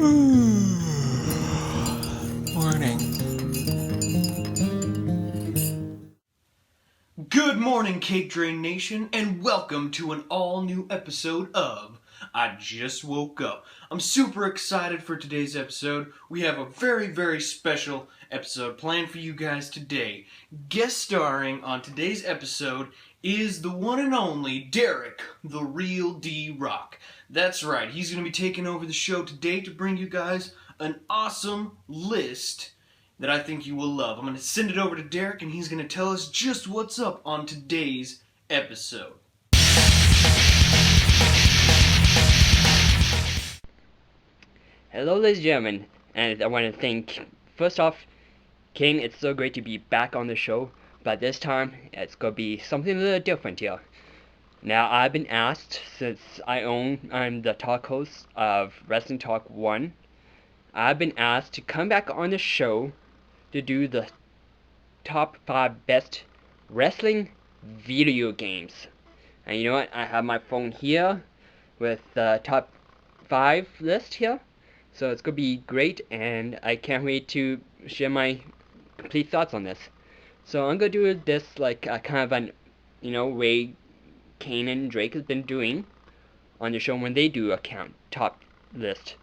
Morning. Good morning, CakeDrain Nation, and welcome to an all-new episode of I Just Woke Up. I'm super excited for today's episode. We have a very, very special episode planned for you guys today. Guest starring on today's episode is the one and only Derek, the real D-Rock. That's right, he's going to be taking over the show today to bring you guys an awesome list that I think you will love. I'm going to send it over to Derek, and he's going to tell us just what's up on today's episode. Hello, ladies and gentlemen, and I want to thank, first off, Cain. It's so great to be back on the show, but this time it's going to be something a little different here. Now, I've been asked, since I'm the talk host of Wrestling Talk 1, I've been asked to come back on the show to do the top 5 best wrestling video games. And you know what? I have my phone here with the top 5 list here. So it's going to be great, and I can't wait to share my complete thoughts on this. So I'm going to do this like kind of an, way Cain and Drake has been doing on the show when they do a top list.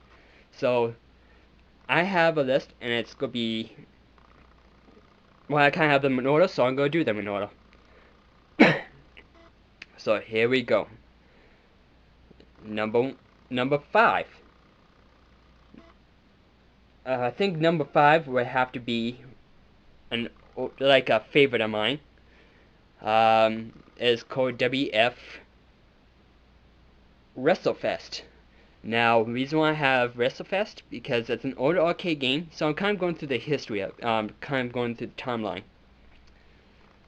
So I have a list, and it's going to be, well, I kind of have them in order, so I'm going to do them in order. So here we go. Number 5. I think number 5 would have to be a favorite of mine. Is called WWF Wrestle Fast. Now, the reason why I have Wrestle Fast, because it's an older arcade game, so I'm kind of going through the history of, kind of going through the timeline.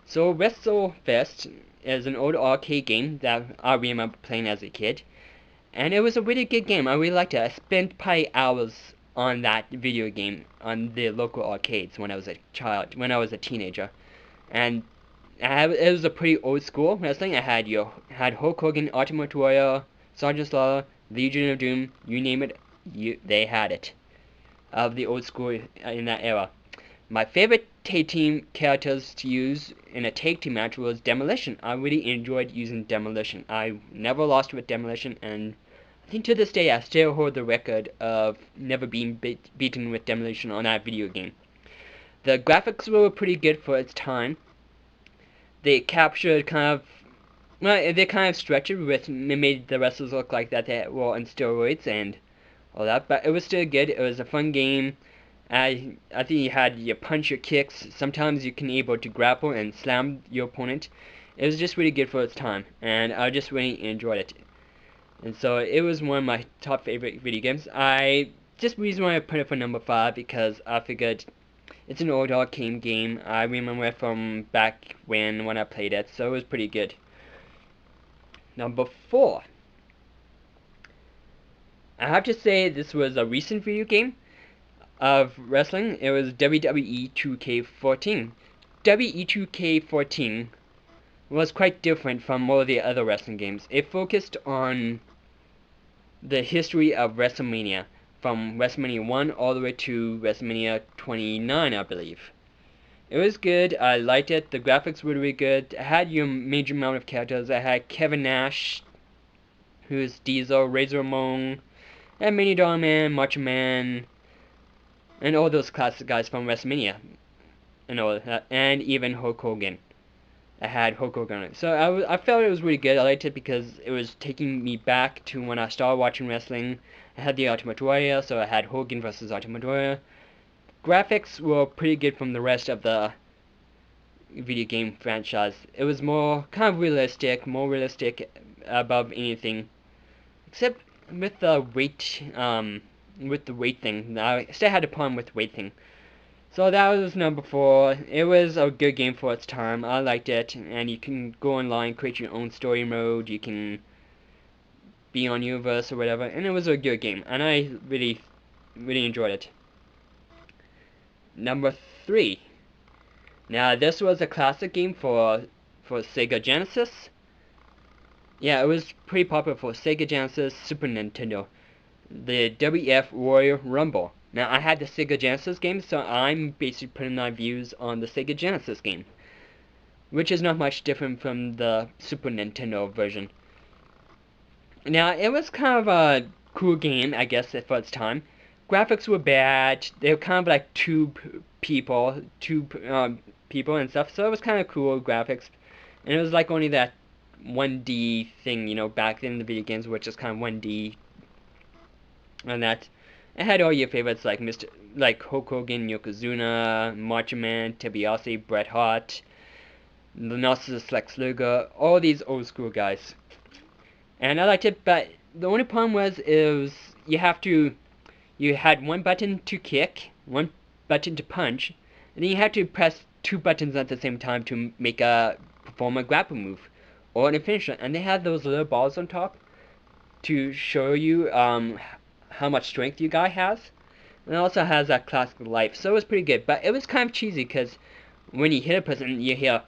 So, Wrestle Fast is an older arcade game that I remember playing as a kid, and it was a really good game. I really liked it. I spent probably hours on that video game on the local arcades when I was a teenager, and it was a pretty old school wrestling. I had Hulk Hogan, Ultimate Warrior, Sergeant Slaughter, Legion of Doom, you name it, they had it, of the old school in that era. My favorite tag team characters to use in a tag team match was Demolition. I really enjoyed using Demolition. I never lost with Demolition, and I think to this day I still hold the record of never being beaten with Demolition on that video game. The graphics were pretty good for its time. They captured they kind of stretched it with, it made the wrestlers look like that they were on steroids and all that, but it was still good. It was a fun game. I think you had your punch, your kicks. Sometimes you can able to grapple and slam your opponent. It was just really good for its time, and I just really enjoyed it. And so it was one of my top favorite video games. The reason why I put it for number 5, because I figured it's an old arcade game. I remember it from back when I played it, so it was pretty good. Number 4. I have to say this was a recent video game of wrestling. It was WWE 2K14. WWE 2K14 was quite different from all the other wrestling games. It focused on the history of Wrestlemania, from Wrestlemania 1 all the way to Wrestlemania 29, I believe. It was good. I liked it. The graphics were really good. I had your major amount of characters. I had Kevin Nash, who's Diesel, Razor Ramon, and Mini Dollar Man, Macho Man, and all those classic guys from Wrestlemania, and all that, and even Hulk Hogan. I had Hulk Hogan on it. So I felt it was really good. I liked it because it was taking me back to when I started watching wrestling. I had the Ultimate Warrior, so I had Hogan versus Ultimate Warrior. Graphics were pretty good from the rest of the video game franchise. It was more kind of more realistic above anything, except with the weight thing. I still had a problem with the weight thing. So that was number 4. It was a good game for its time. I liked it, and you can go online, create your own story mode. You can be on Universe or whatever, and it was a good game, and I really, really enjoyed it. Number 3. Now, this was a classic game for Sega Genesis. Yeah, it was pretty popular for Sega Genesis, Super Nintendo. the WWF Warrior Rumble. Now, I had the Sega Genesis game, so I'm basically putting my views on the Sega Genesis game, which is not much different from the Super Nintendo version. Now, it was kind of a cool game, I guess, for its time. Graphics were bad. They were kind of like people and stuff, so it was kind of cool graphics. And it was like only that 1D thing, you know, back in the video games, which is kind of 1D. And that it had all your favorites like Hulk Hogan, Yokozuna, Macho Man, DiBiase, Bret Hart, the Narcissus Lex Luger, all these old school guys. And I liked it, but the only problem was you had one button to kick, one button to punch, and then you had to press two buttons at the same time to perform a grapple move or an finisher. And they had those little balls on top to show you how much strength your guy has. And it also has that classic life, so it was pretty good. But it was kind of cheesy because when you hit a person, you hear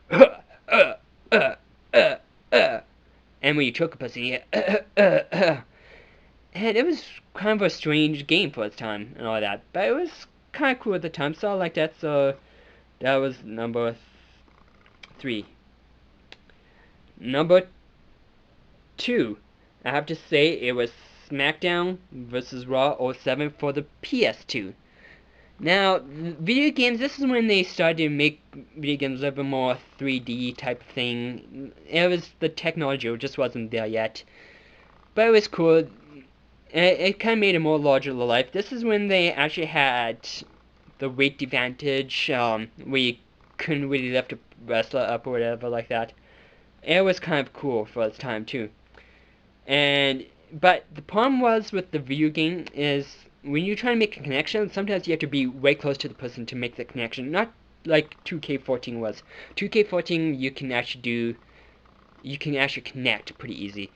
and when you choke a person, you hear and it was kind of a strange game for its time and all that. But it was kind of cool at the time, so I liked that. So that was number 3. Number 2, I have to say it was Smackdown vs. Raw 07 for the PS2. Now, video games, this is when they started to make video games a little bit more 3D type of thing. It was the technology, it just wasn't there yet. But it was cool. It kind of made it more larger than life. This is when they actually had the weight advantage, where you couldn't really lift a wrestler up or whatever like that. It was kind of cool for its time too. But the problem was with the video game is when you try to make a connection, sometimes you have to be way close to the person to make the connection. Not like 2K14 was. 2K14 you can actually connect pretty easy.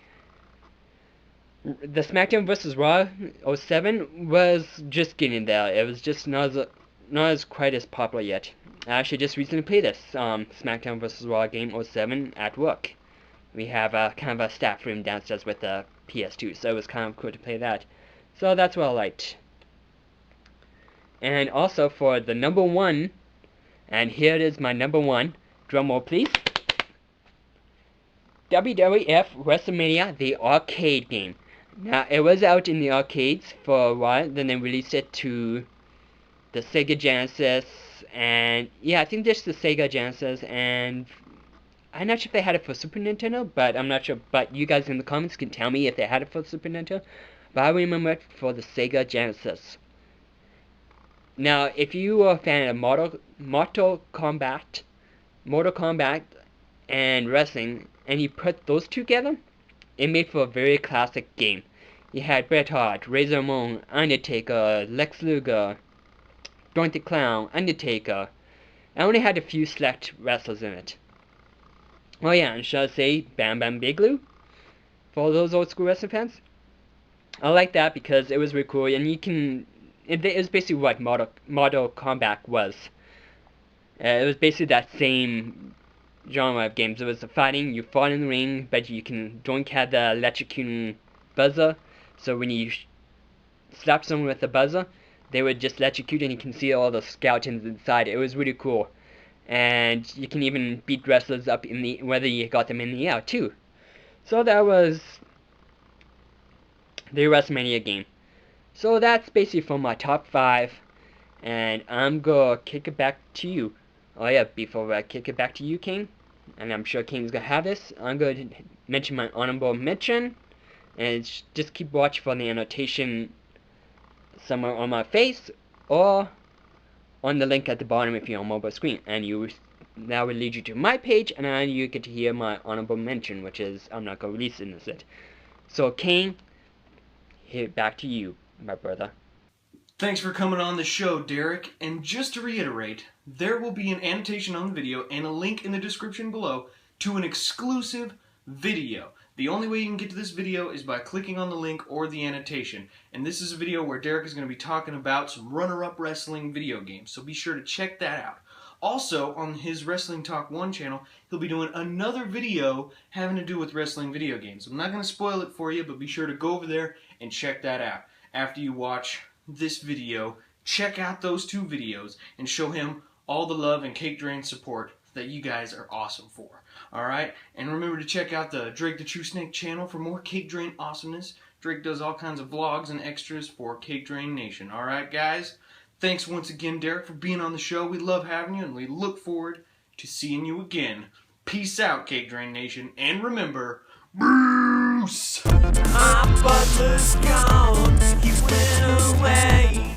The Smackdown vs. Raw 07 was just getting there. It was just not as quite as popular yet. I actually just recently played this Smackdown vs. Raw game 07 at work. We have a kind of a staff room downstairs with a PS2, so it was kind of cool to play that. So that's what I liked. And also for the number 1, and here it is, my number 1, drum roll please, WWF Wrestlemania, the arcade game. Now, it was out in the arcades for a while, then they released it to the Sega Genesis, and yeah, I think just the Sega Genesis, and I'm not sure if they had it for Super Nintendo, but I'm not sure, but you guys in the comments can tell me if they had it for Super Nintendo, but I remember it for the Sega Genesis. Now, if you are a fan of Mortal Kombat and wrestling, and you put those together, it made for a very classic game. You had Bret Hart, Razor Ramon, Undertaker, Lex Luger, Doink the Clown, Undertaker. I only had a few select wrestlers in it. Oh yeah, and should I say Bam Bam Bigelow? For all those old school wrestling fans? I like that because it was really cool, and it was basically what Mortal Kombat was. It was basically that same genre of games. It was the fighting, you fought in the ring, but Doink had the electrocuting buzzer, so when you slap someone with the buzzer, they would just electrocute and you can see all the skeletons inside. It was really cool. And you can even beat wrestlers up whether you got them in the air too. So that was the WrestleMania game. So that's basically for my top 5, and I'm gonna kick it back to you. Oh yeah, before I kick it back to you, King, and I'm sure King's gonna have this, I'm gonna mention my honorable mention, and just keep watching for the annotation somewhere on my face, or on the link at the bottom if you're on mobile screen, and that will lead you to my page, and then you get to hear my honorable mention, which is, I'm not gonna release it in this. So Cain, back to you, my brother. Thanks for coming on the show, Derek. And just to reiterate, there will be an annotation on the video and a link in the description below to an exclusive video. The only way you can get to this video is by clicking on the link or the annotation. And this is a video where Derek is going to be talking about some runner-up wrestling video games, so be sure to check that out. Also, on his Wrestling Talk 1 channel, he'll be doing another video having to do with wrestling video games. I'm not going to spoil it for you, but be sure to go over there and check that out. after you watch this video, check out those 2 videos and show him all the love and CakeDrain support that you guys are awesome for. Alright? And remember to check out the Drake the True Snake channel for more CakeDrain awesomeness. Drake does all kinds of vlogs and extras for CakeDrain Nation. Alright, guys? Thanks once again, Derek, for being on the show. We love having you, and we look forward to seeing you again. Peace out, CakeDrain Nation. And remember, Bruce! My butler's gone, he went away.